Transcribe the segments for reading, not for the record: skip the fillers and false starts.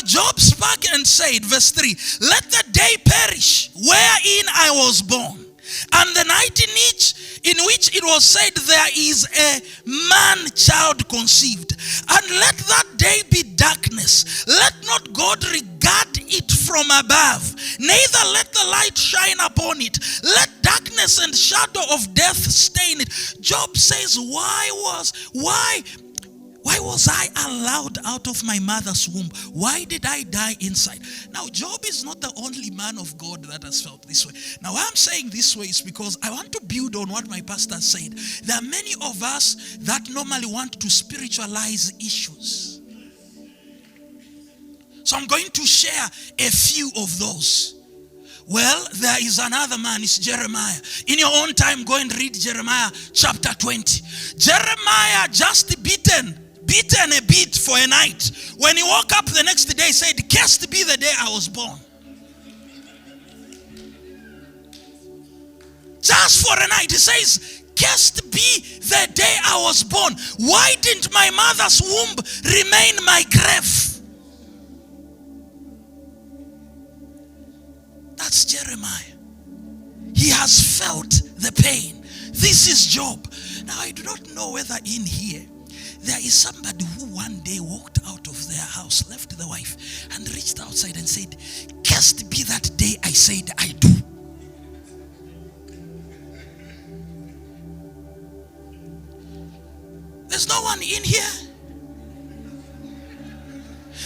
Job spake and said, verse 3, let the day perish wherein I was born, and the night in which it was said, there is a man-child conceived. And let that day be darkness. Let not God regard it from above, neither let the light shine upon it. Let darkness and shadow of death stain it. Job says, why was I allowed out of my mother's womb? Why did I die inside? Now, Job is not the only man of God that has felt this way. Now, why I'm saying this way is because I want to build on what my pastor said. There are many of us that normally want to spiritualize issues. So I'm going to share a few of those. Well, there is another man, it's Jeremiah. In your own time, go and read Jeremiah chapter 20. Jeremiah just beaten a bit for a night. When he woke up the next day, he said, cursed be the day I was born. Just for a night. He says, cursed be the day I was born. Why didn't my mother's womb remain my grave? That's Jeremiah. He has felt the pain. This is Job. Now, I do not know whether in here there is somebody who one day walked out of their house, left the wife, and reached outside and said, cursed be that day I said I do. There's no one in here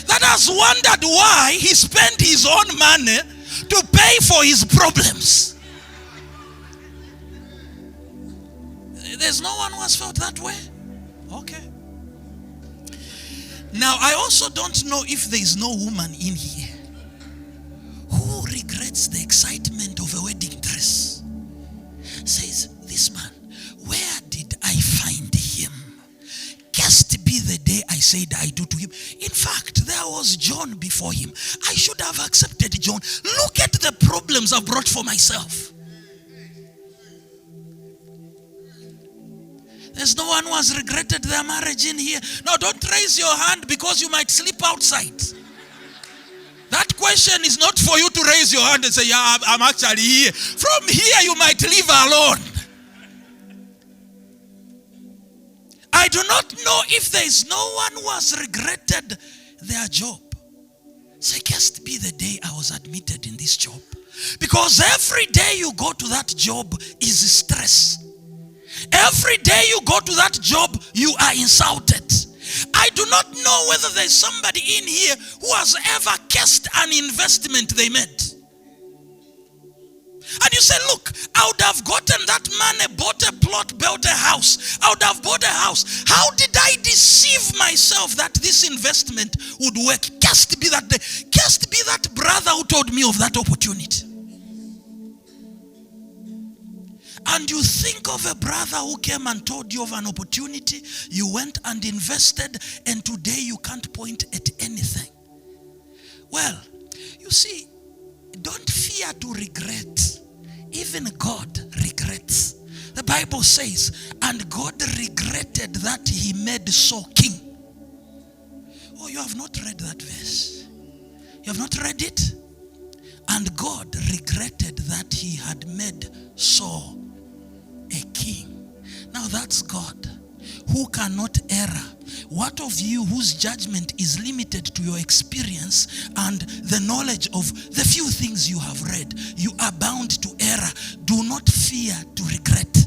that has wondered why he spent his own money to pay for his problems. There's no one who has felt that way. Okay. Now, I also don't know if there is no woman in here who regrets the excitement of a wedding dress. Says, this man, where did I find him? Cursed be the day I said I do to him. In fact, there was John before him. I should have accepted John. Look at the problems I've brought for myself. There's no one who has regretted their marriage in here. No, don't raise your hand because you might sleep outside. That question is not for you to raise your hand and say, yeah, I'm actually here. From here, you might live alone. I do not know if there is no one who has regretted their job. Say, cursed be the day I was admitted in this job. Because every day you go to that job is stress. Every day you go to that job, you are insulted. I do not know whether there's somebody in here who has ever cursed an investment they made. And you say, look, I would have gotten that money, bought a plot, built a house. I would have bought a house. How did I deceive myself that this investment would work? Cursed be that day. Cursed be that brother who told me of that opportunity. And you think of a brother who came and told you of an opportunity, you went and invested, and today you can't point at anything. Well, you see, don't fear to regret. Even God regrets. The Bible says, and God regretted that he made Saul king. Oh, you have not read that verse. You have not read it? And God regretted that he had made Saul a king. Now that's God who cannot err. What of you whose judgment is limited to your experience and the knowledge of the few things you have read? You are bound to error. Do not fear to regret.